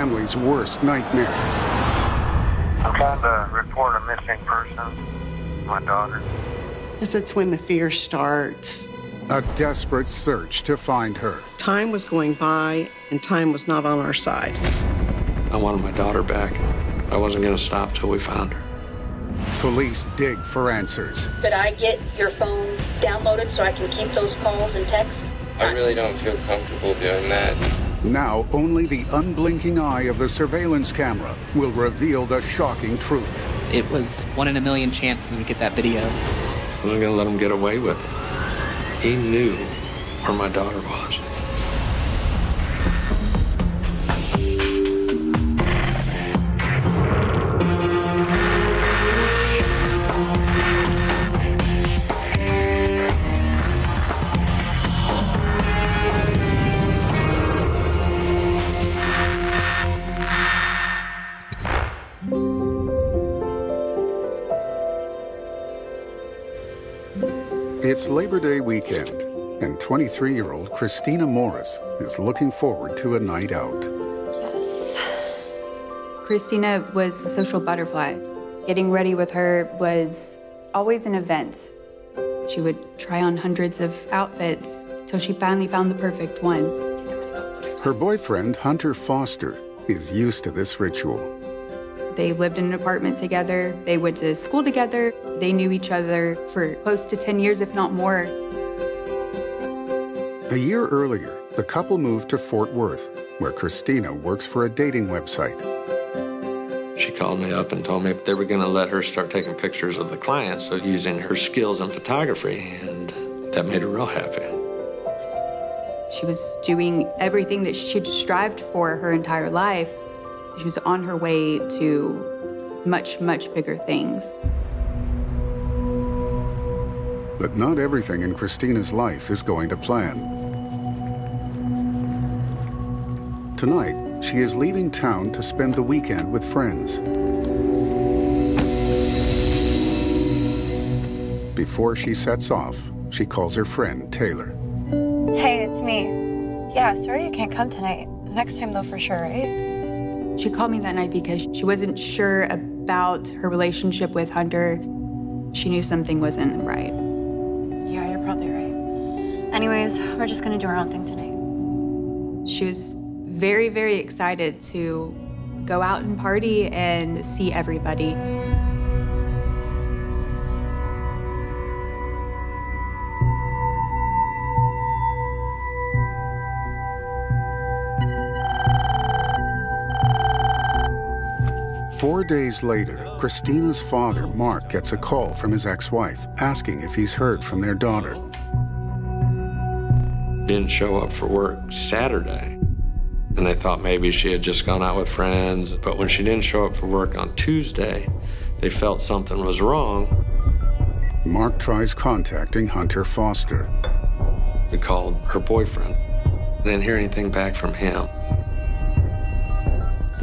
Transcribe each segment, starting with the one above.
family's worst nightmare. I'm trying to report a missing person, my daughter. It's when the fear starts. A desperate search to find her. Time was going by, and time was not on our side. I wanted my daughter back. I wasn't going to stop till we found her. Police dig for answers. Could I get your phone downloaded so I can keep those calls and texts? I really don't feel comfortable doing that. Now, only the unblinking eye of the surveillance camera will reveal the shocking truth. It was 1 in a million chance we would get that video. I wasn't going to let him get away with it. He knew where my daughter was. It's Labor Day weekend, and 23-year-old Christina Morris is looking forward to a night out. Yes. Christina was a social butterfly. Getting ready with her was always an event. She would try on hundreds of outfits till she finally found the perfect one. Her boyfriend, Hunter Foster, is used to this ritual. They lived in an apartment together. They went to school together. They knew each other for close to 10 years, if not more. A year earlier, the couple moved to Fort Worth, where Christina works for a dating website. She called me up and told me they were going to let her start taking pictures of the clients, so using her skills in photography, and that made her real happy. She was doing everything that she'd strived for her entire life. She was on her way to much, much bigger things. But not everything in Christina's life is going to plan. Tonight, she is leaving town to spend the weekend with friends. Before she sets off, she calls her friend, Taylor. Hey, it's me. Yeah, sorry you can't come tonight. Next time, though, for sure, right? She called me that night because she wasn't sure about her relationship with Hunter. She knew something wasn't right. Yeah, you're probably right. Anyways, we're just gonna do our own thing tonight. She was very, very excited to go out and party and see everybody. Four days later, Christina's father, Mark, gets a call from his ex-wife asking if he's heard from their daughter. Didn't show up for work Saturday, and they thought maybe she had just gone out with friends. But when she didn't show up for work on Tuesday, they felt something was wrong. Mark tries contacting Hunter Foster. We called her boyfriend. Didn't hear anything back from him.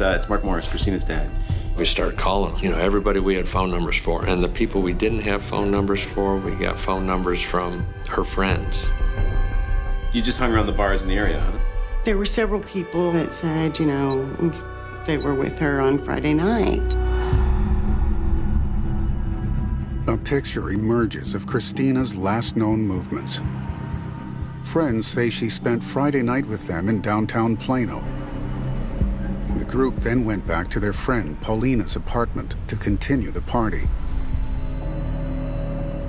It's Mark Morris, Christina's dad. We started calling, everybody we had phone numbers for. And the people we didn't have phone numbers for, we got phone numbers from her friends. You just hung around the bars in the area, huh? There were several people that said, they were with her on Friday night. A picture emerges of Christina's last known movements. Friends say she spent Friday night with them in downtown Plano. The group then went back to their friend Paulina's apartment to continue the party.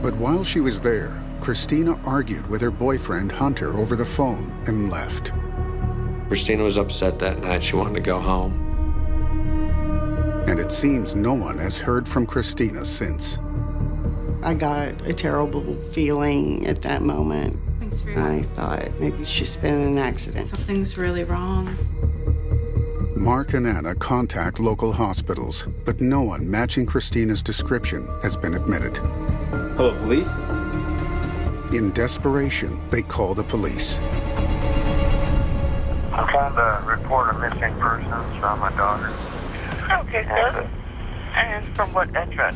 But while she was there, Christina argued with her boyfriend Hunter over the phone and left. Christina was upset that night. She wanted to go home. And it seems no one has heard from Christina since. I got a terrible feeling at that moment. I thought maybe she's been in an accident. Something's really wrong. Mark and Anna contact local hospitals, but no one matching Christina's description has been admitted. Hello, police? In desperation, they call the police. I'm trying to report a missing person from my daughter. Okay, sir. And from what address?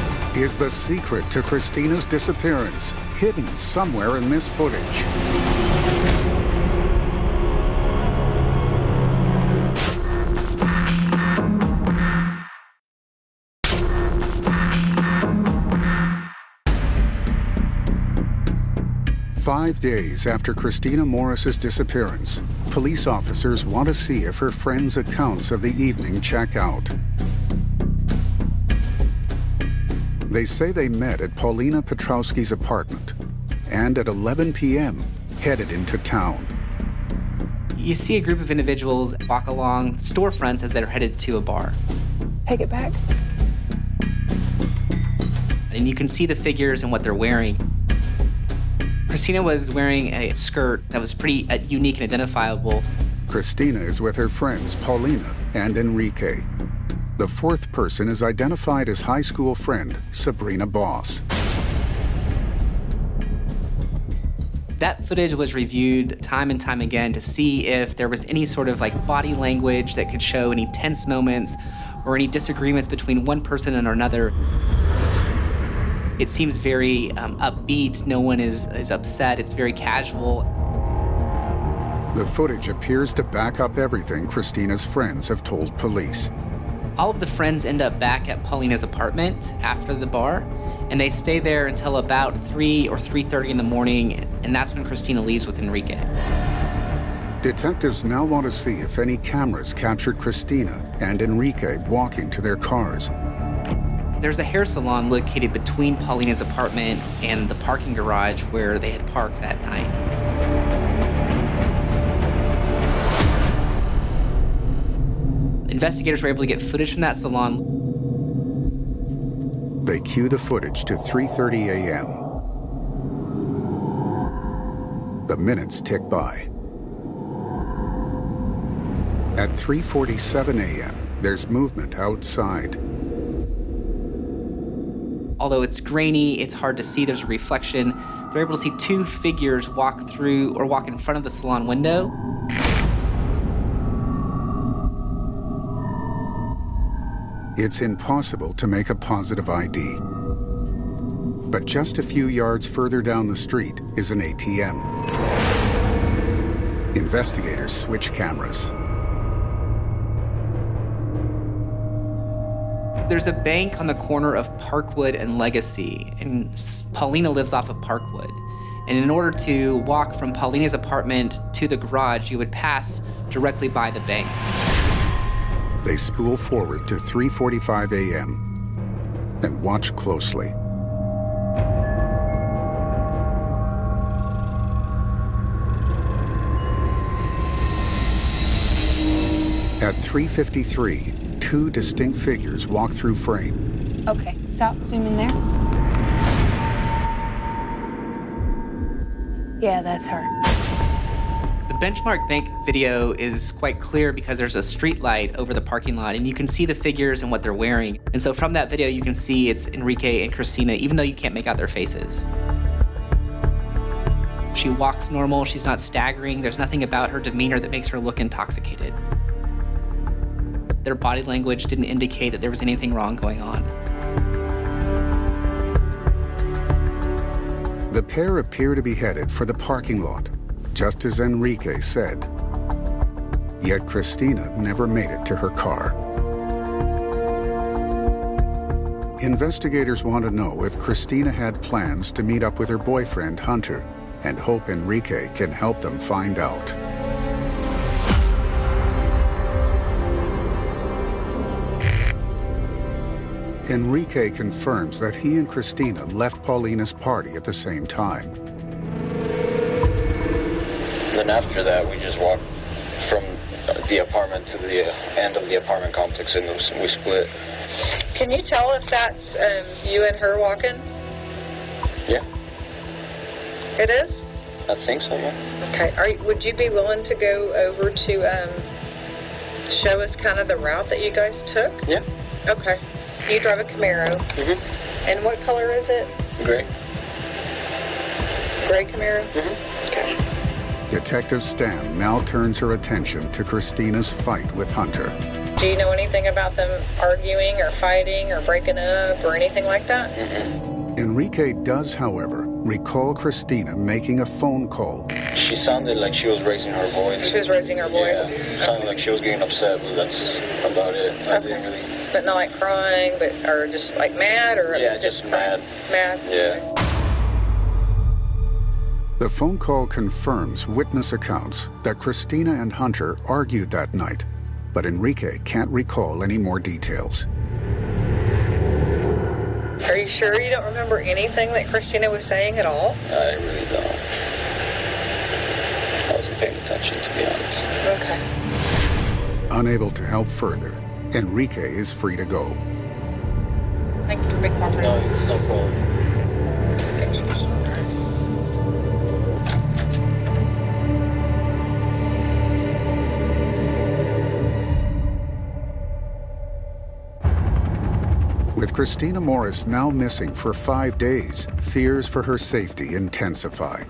is the secret to Christina's disappearance, hidden somewhere in this footage. Five days after Christina Morris's disappearance, police officers want to see if her friends' accounts of the evening check out. They say they met at Paulina Petrowski's apartment and at 11 p.m. headed into town. You see a group of individuals walk along storefronts as they're headed to a bar. Take it back. And you can see the figures and what they're wearing. Christina was wearing a skirt that was pretty unique and identifiable. Christina is with her friends Paulina and Enrique. The fourth person is identified as high school friend Sabrina Boss. That footage was reviewed time and time again to see if there was any sort of body language that could show any tense moments or any disagreements between one person and another. It seems very upbeat. No one is upset. It's very casual. The footage appears to back up everything Christina's friends have told police. All of the friends end up back at Paulina's apartment after the bar, and they stay there until about 3 or 3:30 in the morning, and that's when Christina leaves with Enrique. Detectives now want to see if any cameras captured Christina and Enrique walking to their cars. There's a hair salon located between Paulina's apartment and the parking garage where they had parked that night. Investigators were able to get footage from that salon. They cue the footage to 3:30 a.m. The minutes tick by. At 3:47 a.m., there's movement outside. Although it's grainy, it's hard to see, there's a reflection. They're able to see two figures walk through or walk in front of the salon window. It's impossible to make a positive ID. But just a few yards further down the street is an ATM. Investigators switch cameras. There's a bank on the corner of Parkwood and Legacy, and Paulina lives off of Parkwood. And in order to walk from Paulina's apartment to the garage, you would pass directly by the bank. They spool forward to 3:45 a.m. and watch closely. At 3:53, two distinct figures walk through frame. Okay, stop, zoom in there. Yeah, that's her. The Benchmark Bank video is quite clear because there's a street light over the parking lot and you can see the figures and what they're wearing. And so from that video, you can see it's Enrique and Christina, even though you can't make out their faces. She walks normal, she's not staggering, there's nothing about her demeanor that makes her look intoxicated. Their body language didn't indicate that there was anything wrong going on. The pair appear to be headed for the parking lot, just as Enrique said. Yet Christina never made it to her car. Investigators want to know if Christina had plans to meet up with her boyfriend, Hunter, and hope Enrique can help them find out. Enrique confirms that he and Christina left Paulina's party at the same time. Then after that, we just walked from the apartment to the end of the apartment complex, and we split. Can you tell if that's you and her walking? Yeah. It is? I think so, yeah. Okay. Would you be willing to go over to show us kind of the route that you guys took? Yeah. Okay. You drive a Camaro. Mm-hmm. And what color is it? Gray. Gray Camaro? Mm-hmm. Okay. Detective Stan now turns her attention to Christina's fight with Hunter. Do you know anything about them arguing or fighting or breaking up or anything like that? Enrique does, however, recall Christina making a phone call. She sounded like she was raising her voice. She was raising her voice? Yeah, sounded like she was getting upset, but that's about it. I didn't really... But not like crying, or just like mad or yeah, just mad. Mad? Yeah. The phone call confirms witness accounts that Christina and Hunter argued that night, but Enrique can't recall any more details. Are you sure you don't remember anything that Christina was saying at all? I really don't. I wasn't paying attention, to be honest. Okay. Unable to help further, Enrique is free to go. Thank you for being cooperative. No, it's no problem. It's okay. With Christina Morris now missing for 5 days, fears for her safety intensify.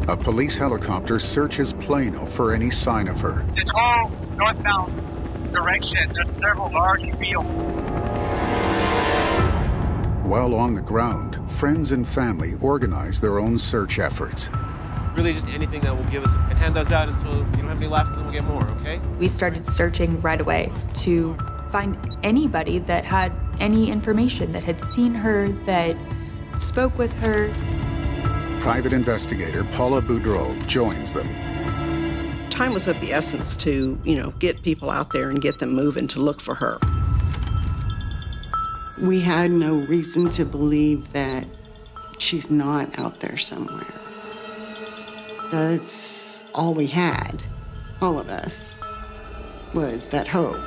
A police helicopter searches Plano for any sign of her. This whole northbound direction, there's several large fields. While on the ground, friends and family organize their own search efforts. Really just anything that will give us, and hand those out until you don't have any left, and then we'll get more, okay? We started searching right away to find anybody that had any information, that had seen her, that spoke with her. Private investigator Paula Boudreau joins them. Time was of the essence to, get people out there and get them moving to look for her. We had no reason to believe that she's not out there somewhere. That's all we had, all of us, was that hope.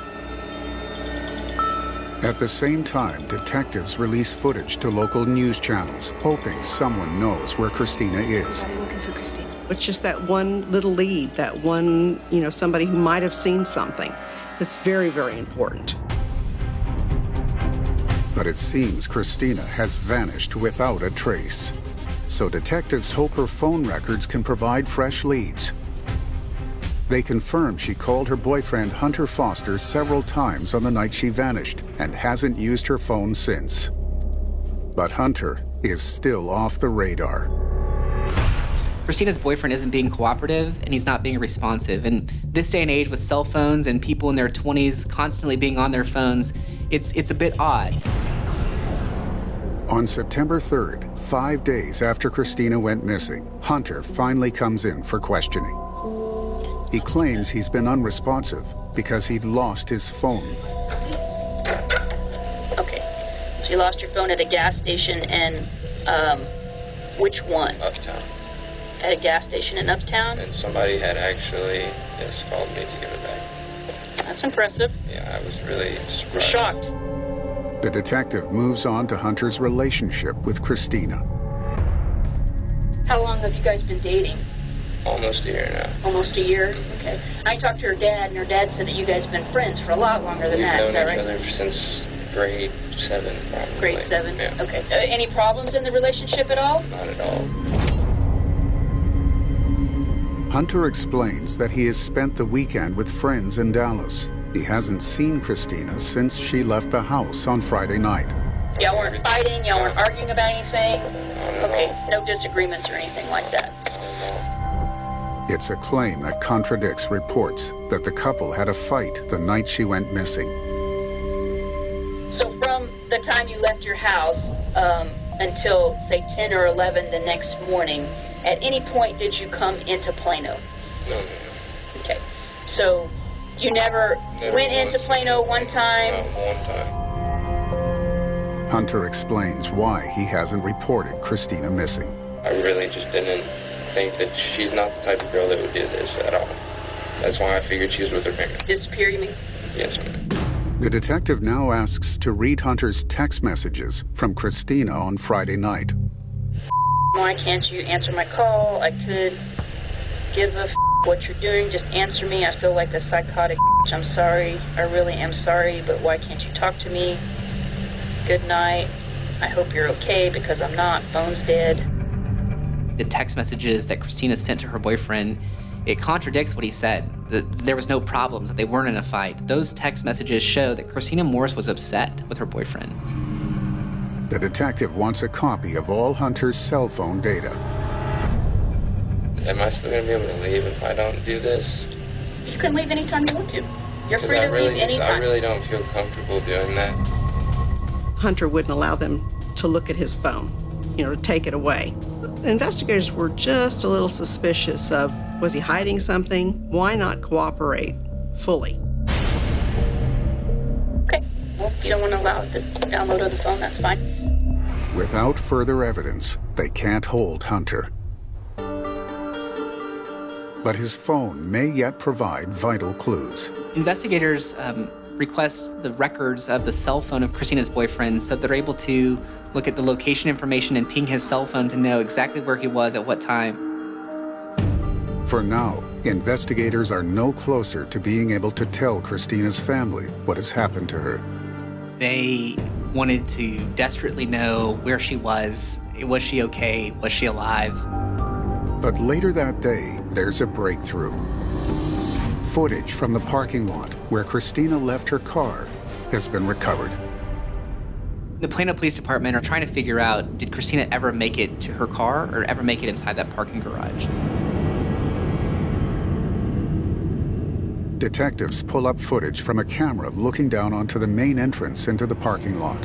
At the same time, detectives release footage to local news channels, hoping someone knows where Christina is. I'm looking for Christina. It's just that one little lead, that one, somebody who might have seen something. That's very, very important. But it seems Christina has vanished without a trace. So detectives hope her phone records can provide fresh leads. They confirm she called her boyfriend Hunter Foster several times on the night she vanished and hasn't used her phone since. But Hunter is still off the radar. Christina's boyfriend isn't being cooperative and he's not being responsive. And this day and age with cell phones and people in their 20s constantly being on their phones, it's a bit odd. On September 3rd, 5 days after Christina went missing, Hunter finally comes in for questioning. He claims he's been unresponsive because he'd lost his phone. Okay, so you lost your phone at a gas station and, which one? Uptown. At a gas station in Uptown? And somebody had actually, called me to give it back. That's impressive. Yeah, I was really surprised. I'm shocked. The detective moves on to Hunter's relationship with Christina. How long have you guys been dating? Almost a year now. Almost a year? Okay. I talked to her dad, and her dad said that you guys have been friends for a lot longer than that. Is that right? We've known each other since grade 7, probably. Grade 7? Yeah. Okay. Any problems in the relationship at all? Not at all. Hunter explains that he has spent the weekend with friends in Dallas. He hasn't seen Christina since she left the house on Friday night. Y'all weren't fighting? Y'all weren't arguing about anything? Not Okay, at all. no disagreements or anything like that. It's a claim that contradicts reports that the couple had a fight the night she went missing. So from the time you left your house until, say, 10 or 11 the next morning, at any point did you come into Plano? No. Okay. So you never went into Plano one time? Not one time. Hunter explains why he hasn't reported Christina missing. I really just didn't think that she's not the type of girl that would do this at all. That's why I figured she was with her parents. Disappear, you mean? Yes, ma'am. The detective now asks to read Hunter's text messages from Christina on Friday night. Why can't you answer my call? I could give a what you're doing. Just answer me. I feel like a psychotic. I'm sorry. I really am sorry, but why can't you talk to me? Good night. I hope you're okay because I'm not. Phone's dead. The text messages that Christina sent to her boyfriend, It contradicts what he said, that there was no problems, that they weren't in a fight. Those text messages show that Christina Morris was upset with her boyfriend. The detective wants a copy of all Hunter's cell phone data. Am I still gonna be able to leave if I don't do this? You can leave anytime you want to. You're free to leave anytime. I really don't feel comfortable doing that. Hunter wouldn't allow them to look at his phone, to take it away. Investigators were just a little suspicious of, was he hiding something? Why not cooperate fully? Okay, well, if you don't want to allow the download of the phone, that's fine. Without further evidence, they can't hold Hunter. But his phone may yet provide vital clues. Investigators request the records of the cell phone of Christina's boyfriend so they're able to look at the location information and ping his cell phone to know exactly where he was at what time. For now, investigators are no closer to being able to tell Christina's family what has happened to her. They wanted to desperately know where she was. Was she okay? Was she alive? But later that day, there's a breakthrough. Footage from the parking lot where Christina left her car has been recovered. The Plano Police Department are trying to figure out, did Christina ever make it to her car or ever make it inside that parking garage? Detectives pull up footage from a camera looking down onto the main entrance into the parking lot.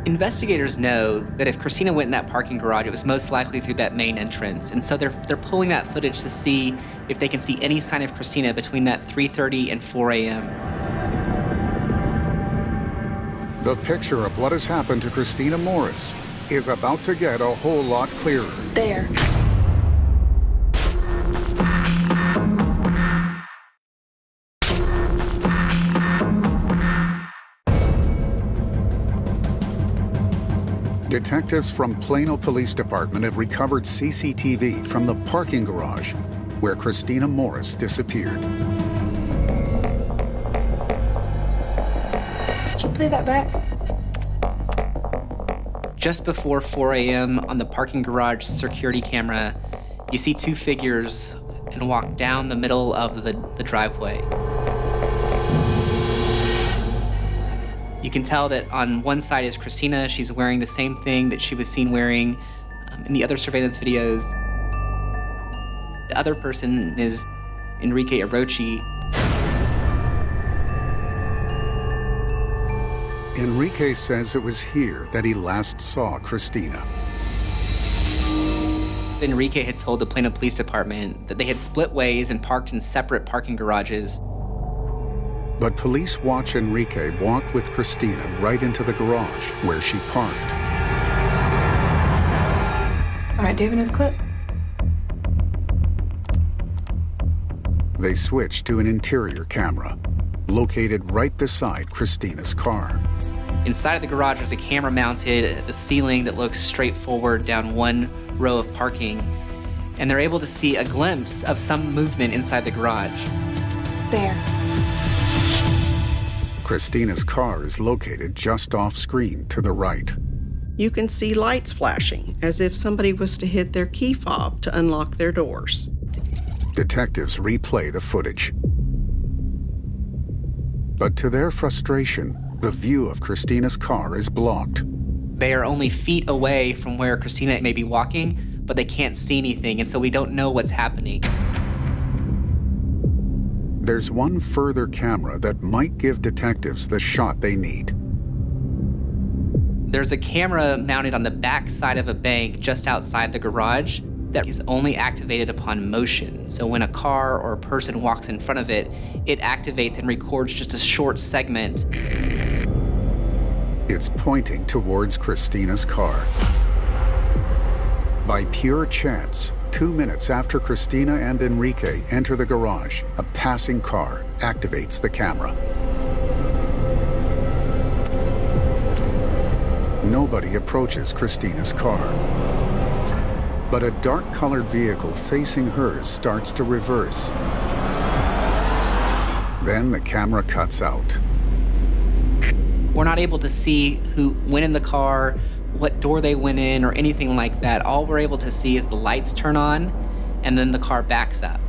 Investigators know that if Christina went in that parking garage, it was most likely through that main entrance. And so they're pulling that footage to see if they can see any sign of Christina between that 3:30 and 4 a.m. The picture of what has happened to Christina Morris is about to get a whole lot clearer. There. Detectives from Plano Police Department have recovered CCTV from the parking garage where Christina Morris disappeared. Did you play that back? Just before 4 a.m. on the parking garage security camera, you see two figures and walk down the middle of the driveway. You can tell that on one side is Christina. She's wearing the same thing that she was seen wearing in the other surveillance videos. The other person is Enrique Arochi. Enrique says it was here that he last saw Christina. Enrique had told the Plano Police Department that they had split ways and parked in separate parking garages. But police watch Enrique walk with Christina right into the garage where she parked. All right, do you have another clip? They switch to an interior camera, located right beside Christina's car. Inside of the garage, there's a camera mounted at the ceiling that looks straight forward down one row of parking. And they're able to see a glimpse of some movement inside the garage. There. Christina's car is located just off screen to the right. You can see lights flashing, as if somebody was to hit their key fob to unlock their doors. Detectives replay the footage. But to their frustration, the view of Christina's car is blocked. They are only feet away from where Christina may be walking, but they can't see anything, and so we don't know what's happening. There's one further camera that might give detectives the shot they need. There's a camera mounted on the back side of a bank just outside the garage that is only activated upon motion. So when a car or a person walks in front of it, it activates and records just a short segment. It's pointing towards Christina's car. By pure chance, 2 minutes after Christina and Enrique enter the garage, a passing car activates the camera. Nobody approaches Christina's car. But a dark-colored vehicle facing hers starts to reverse. Then the camera cuts out. We're not able to see who went in the car, what door they went in, or anything like that. All we're able to see is the lights turn on, and then the car backs up.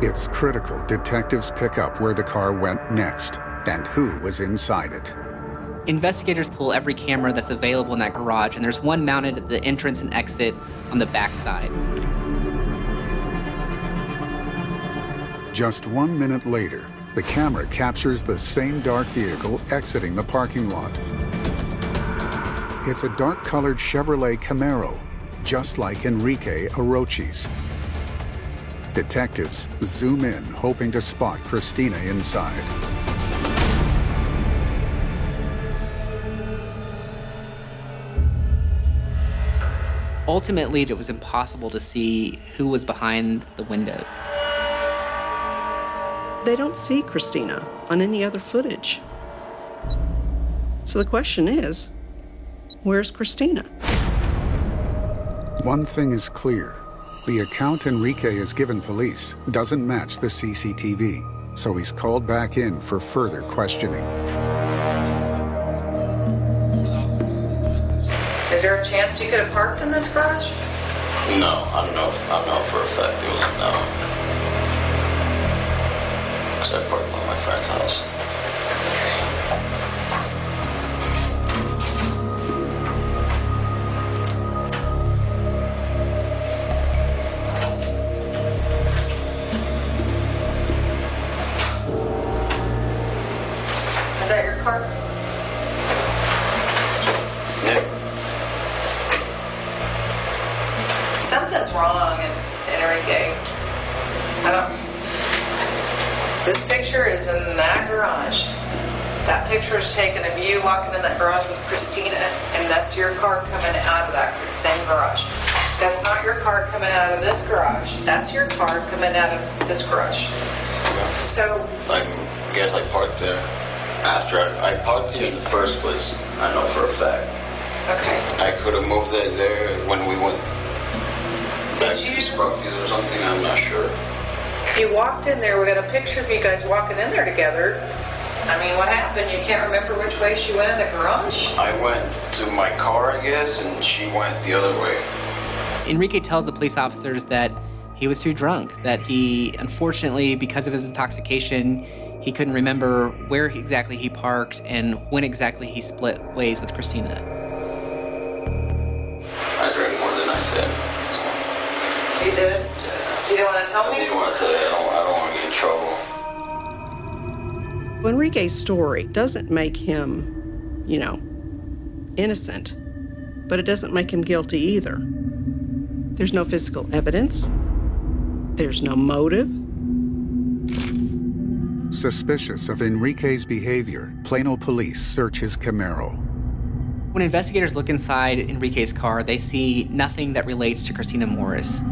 It's critical detectives pick up where the car went next and who was inside it. Investigators pull every camera that's available in that garage, and there's one mounted at the entrance and exit on the back side. Just 1 minute later, the camera captures the same dark vehicle exiting the parking lot. It's a dark-colored Chevrolet Camaro, just like Enrique Orochi's. Detectives zoom in, hoping to spot Christina inside. Ultimately, it was impossible to see who was behind the window. They don't see Christina on any other footage. So the question is, where's Christina? One thing is clear. The account Enrique has given police doesn't match the CCTV, so he's called back in for further questioning. Is there a chance you could have parked in this garage? No, I know for a fact it was no. Because I parked by my friend's house. Is that your car? Yeah. Something's wrong, Enrique. This picture is in that garage. That picture is taken of you walking in that garage with Christina, and that's your car coming out of that same garage. That's not your car coming out of this garage. That's your car coming out of this garage. So, I guess I parked there after I parked here in the first place. I know for a fact. okay. I could have moved it there when we went back to Sparky's or something. I'm not sure. You walked in there. We got a picture of you guys walking in there together. I mean, what happened? You can't remember which way she went in the garage? I went to my car, I guess, and she went the other way. Enrique tells the police officers that he was too drunk, that he, unfortunately, because of his intoxication, he couldn't remember where exactly he parked and when exactly he split ways with Christina. I drank more than I said. So. You did? You didn't want to tell me? I didn't want to tell you. I don't want to get in trouble. Enrique's story doesn't make him, innocent, but it doesn't make him guilty either. There's no physical evidence. There's no motive. Suspicious of Enrique's behavior, Plano police search his Camaro. When investigators look inside Enrique's car, they see nothing that relates to Christina Morris.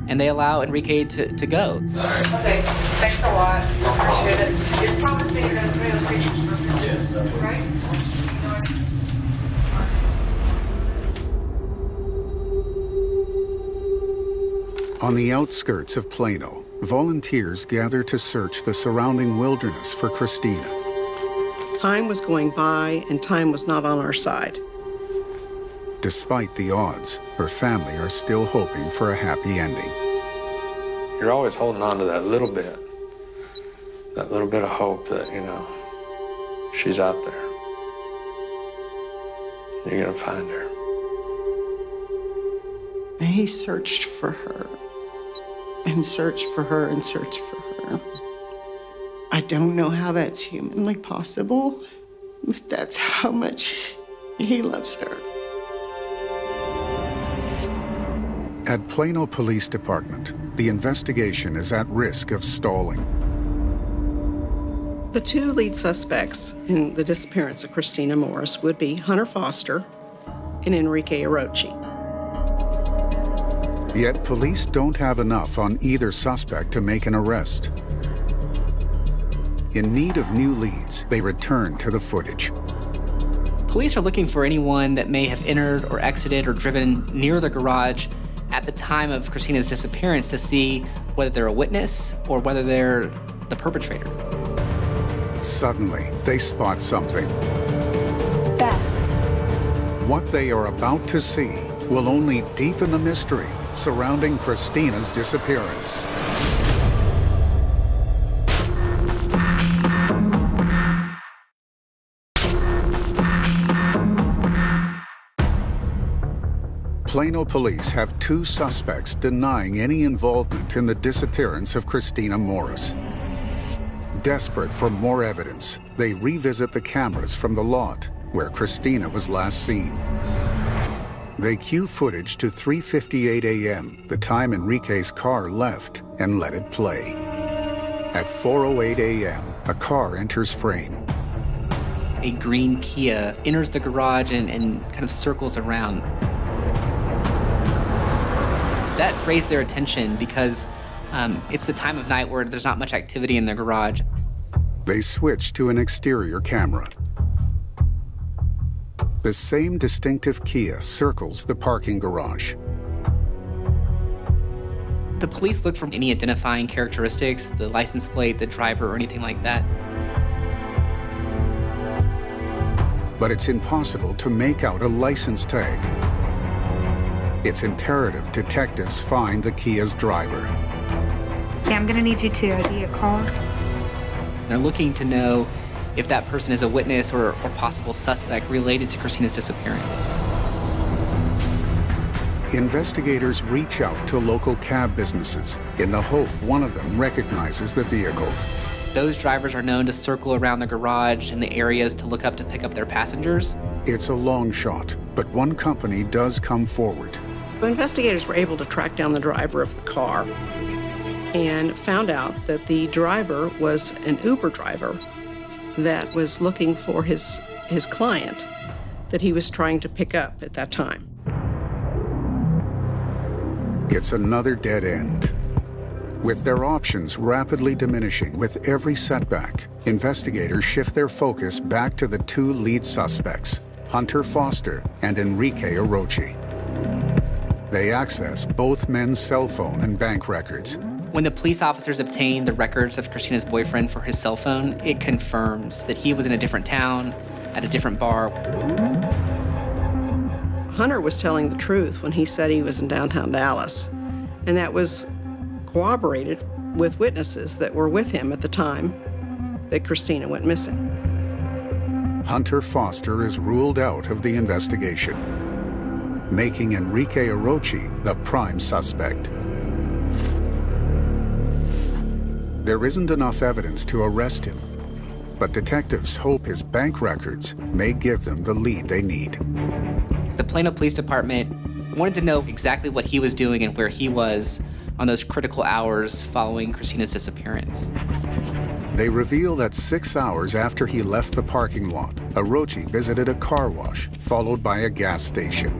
And they allow Enrique to go. Okay, thanks a lot. I appreciate it. You promised me you're going to send me those pictures. Yes. Right? On the outskirts of Plano, volunteers gather to search the surrounding wilderness for Christina. Time was going by, and time was not on our side. Despite the odds, her family are still hoping for a happy ending. You're always holding on to that little bit of hope that, she's out there. You're gonna find her. And he searched for her, and searched for her, and searched for her. I don't know how that's humanly possible, but that's how much he loves her. At Plano Police Department, the investigation is at risk of stalling. The two lead suspects in the disappearance of Christina Morris would be Hunter Foster and Enrique Orochi. Yet police don't have enough on either suspect to make an arrest. In need of new leads, they return to the footage. Police are looking for anyone that may have entered or exited or driven near the garage at the time of Christina's disappearance to see whether they're a witness or whether they're the perpetrator. Suddenly, they spot something. That. What they are about to see will only deepen the mystery surrounding Christina's disappearance. Plano police have 2 suspects denying any involvement in the disappearance of Christina Morris. Desperate for more evidence, they revisit the cameras from the lot where Christina was last seen. They cue footage to 3:58 a.m., the time Enrique's car left, and let it play. At 4:08 a.m., a car enters frame. A green Kia enters the garage and kind of circles around. That raised their attention because it's the time of night where there's not much activity in the garage. They switch to an exterior camera. The same distinctive Kia circles the parking garage. The police look for any identifying characteristics, the license plate, the driver, or anything like that. But it's impossible to make out a license tag. It's imperative detectives find the Kia's driver. Yeah, I'm gonna need you to ID a car. They're looking to know if that person is a witness or possible suspect related to Christina's disappearance. Investigators reach out to local cab businesses in the hope one of them recognizes the vehicle. Those drivers are known to circle around the garage and the areas to look up to pick up their passengers. It's a long shot, but one company does come forward. Investigators were able to track down the driver of the car and found out that the driver was an Uber driver that was looking for his client that he was trying to pick up at that time. It's another dead end. With their options rapidly diminishing with every setback, investigators shift their focus back to the 2 lead suspects, Hunter Foster and Enrique Orochi. They access both men's cell phone and bank records. When the police officers obtain the records of Christina's boyfriend for his cell phone, it confirms that he was in a different town, at a different bar. Hunter was telling the truth when he said he was in downtown Dallas, and that was corroborated with witnesses that were with him at the time that Christina went missing. Hunter Foster is ruled out of the investigation, making Enrique Orochi the prime suspect. There isn't enough evidence to arrest him, but detectives hope his bank records may give them the lead they need. The Plano Police Department wanted to know exactly what he was doing and where he was on those critical hours following Christina's disappearance. They reveal that 6 hours after he left the parking lot, Orochi visited a car wash, followed by a gas station.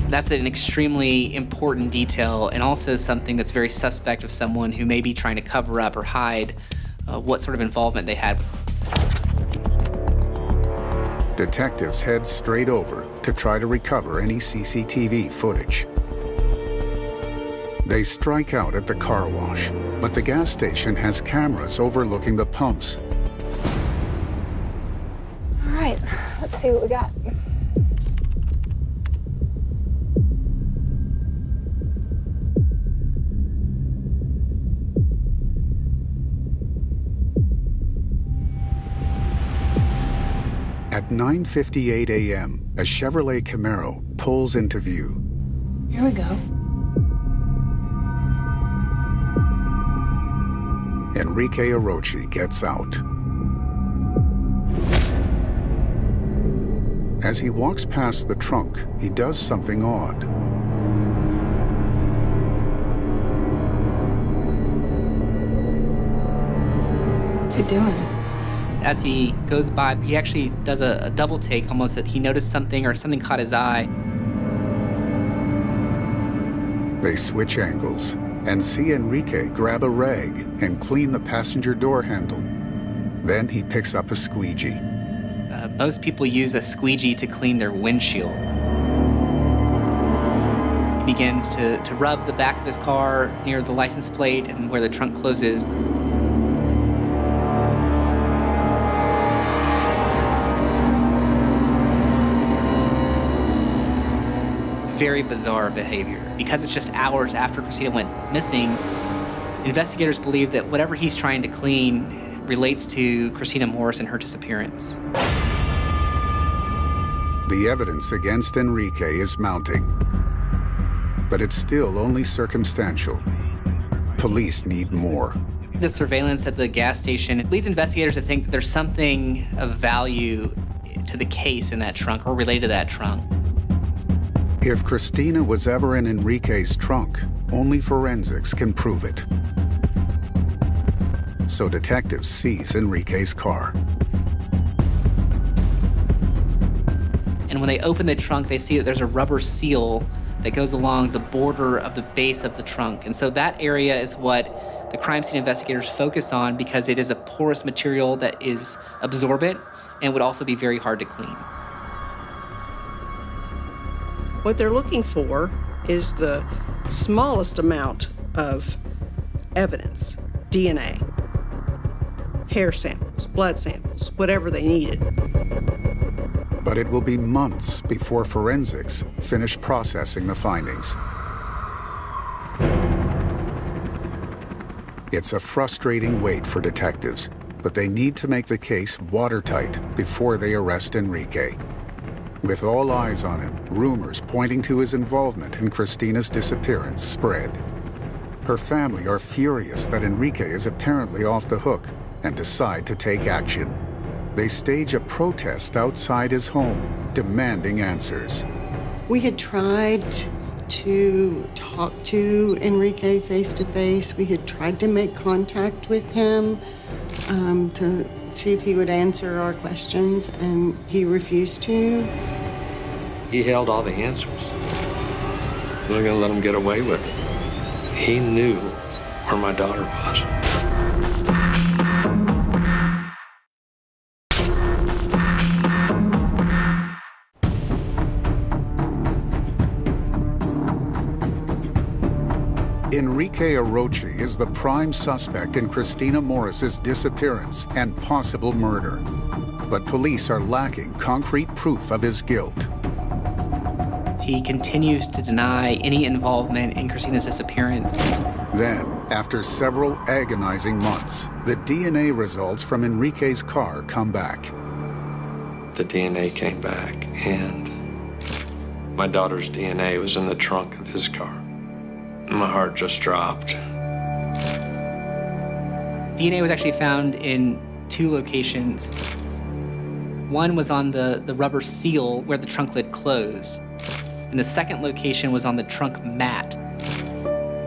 That's an extremely important detail and also something that's very suspect of someone who may be trying to cover up or hide what sort of involvement they had. Detectives head straight over to try to recover any CCTV footage. They strike out at the car wash, but the gas station has cameras overlooking the pumps. All right, let's see what we got. At 9:58 a.m., a Chevrolet Camaro pulls into view. Here we go. Enrique Orochi gets out. As he walks past the trunk, he does something odd. What's he doing? As he goes by, he actually does a double take, almost that he noticed something or something caught his eye. They switch angles and see Enrique grab a rag and clean the passenger door handle. Then he picks up a squeegee. Most people use a squeegee to clean their windshield. He begins to rub the back of his car near the license plate and where the trunk closes. very bizarre behavior. Because it's just hours after Christina went missing, investigators believe that whatever he's trying to clean relates to Christina Morris and her disappearance. The evidence against Enrique is mounting, but it's still only circumstantial. Police need more. The surveillance at the gas station leads investigators to think that there's something of value to the case in that trunk or related to that trunk. If Christina was ever in Enrique's trunk, only forensics can prove it. So detectives seize Enrique's car. And when they open the trunk, they see that there's a rubber seal that goes along the border of the base of the trunk. And so that area is what the crime scene investigators focus on because it is a porous material that is absorbent and would also be very hard to clean. What they're looking for is the smallest amount of evidence, DNA, hair samples, blood samples, whatever they needed. But it will be months before forensics finish processing the findings. It's a frustrating wait for detectives, but they need to make the case watertight before they arrest Enrique. With all eyes on him, rumors pointing to his involvement in Christina's disappearance spread. Her family are furious that Enrique is apparently off the hook and decide to take action. They stage a protest outside his home, demanding answers. We had tried to talk to Enrique face-to-face. We had tried to make contact with him to see if he would answer our questions, and he refused to. He held all the answers. I'm not gonna let him get away with it. He knew where my daughter was. Enrique Arochi is the prime suspect in Christina Morris's disappearance and possible murder. But police are lacking concrete proof of his guilt. He continues to deny any involvement in Christina's disappearance. Then, after several agonizing months, the DNA results from Enrique's car come back. The DNA came back, and my daughter's DNA was in the trunk of his car. My heart just dropped. DNA was actually found in 2 locations. One was on the rubber seal where the trunk lid closed, and the second location was on the trunk mat.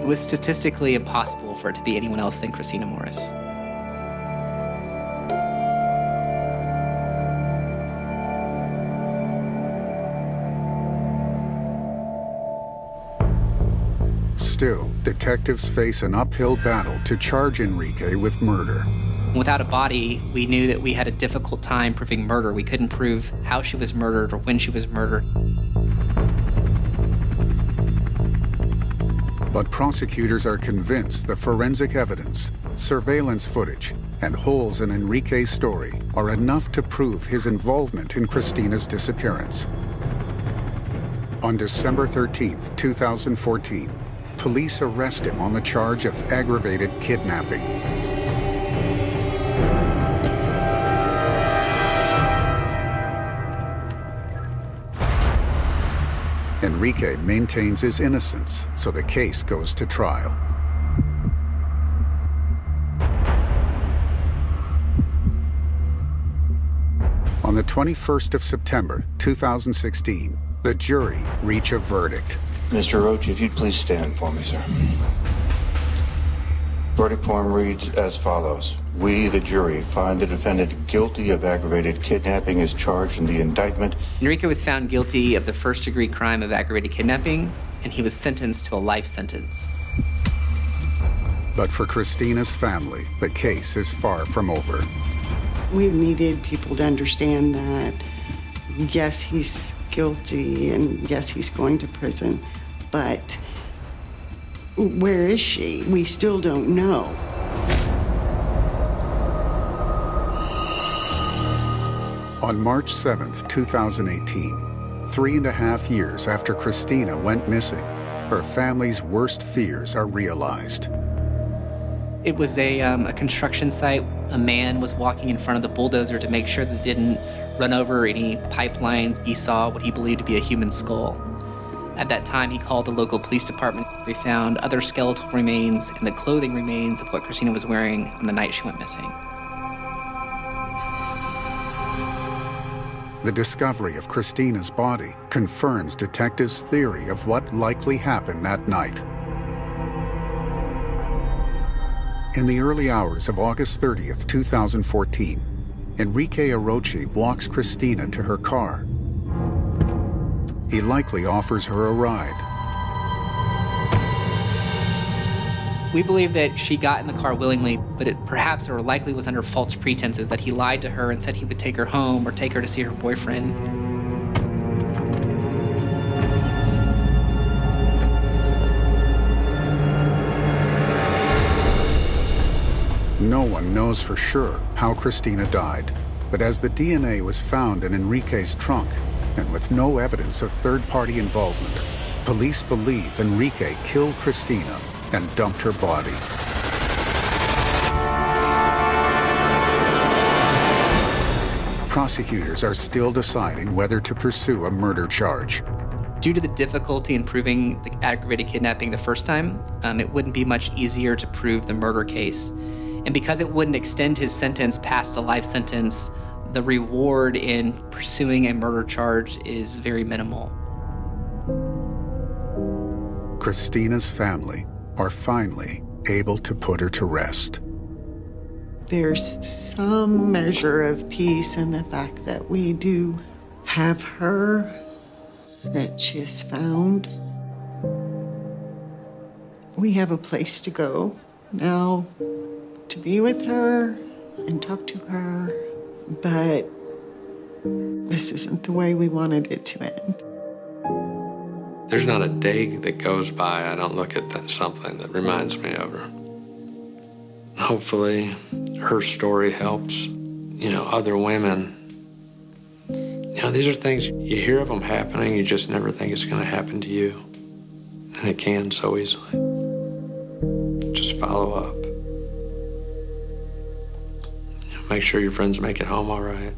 It was statistically impossible for it to be anyone else than Christina Morris. Still, detectives face an uphill battle to charge Enrique with murder. Without a body, we knew that we had a difficult time proving murder. We couldn't prove how she was murdered or when she was murdered. But prosecutors are convinced the forensic evidence, surveillance footage, and holes in Enrique's story are enough to prove his involvement in Christina's disappearance. On December 13th, 2014, police arrest him on the charge of aggravated kidnapping. Enrique maintains his innocence, so the case goes to trial. On the 21st of September, 2016, the jury reach a verdict. Mr. Roach, if you'd please stand for me, sir. Verdict form reads as follows. We, the jury, find the defendant guilty of aggravated kidnapping as charged in the indictment. Enrique was found guilty of the first-degree crime of aggravated kidnapping, and he was sentenced to a life sentence. But for Christina's family, the case is far from over. We needed people to understand that, yes, he's guilty, and yes, he's going to prison, but where is she? We still don't know. On March 7th, 2018, 3.5 years after Christina went missing, her family's worst fears are realized. It was a construction site. A man was walking in front of the bulldozer to make sure that it didn't run over any pipelines. He saw what he believed to be a human skull. At that time, he called the local police department. They found other skeletal remains and the clothing remains of what Christina was wearing on the night she went missing. The discovery of Christina's body confirms detectives' theory of what likely happened that night. In the early hours of August 30th, 2014, Enrique Orochi walks Christina to her car. He likely offers her a ride. We believe that she got in the car willingly, but it perhaps or likely was under false pretenses, that he lied to her and said he would take her home or take her to see her boyfriend. No one knows for sure how Christina died, but as the DNA was found in Enrique's trunk, and with no evidence of third-party involvement, police believe Enrique killed Christina and dumped her body. Prosecutors are still deciding whether to pursue a murder charge. Due to the difficulty in proving the aggravated kidnapping the first time, it wouldn't be much easier to prove the murder case. And because it wouldn't extend his sentence past a life sentence, the reward in pursuing a murder charge is very minimal. Christina's family are finally able to put her to rest. There's some measure of peace in the fact that we do have her, that she is found. We have a place to go now to be with her and talk to her, but this isn't the way we wanted it to end. There's not a day that goes by I don't look at something that reminds me of her. Hopefully, her story helps, other women. These are things, you hear of them happening, you just never think it's going to happen to you. And it can so easily. Just follow up. Make sure your friends make it home all right.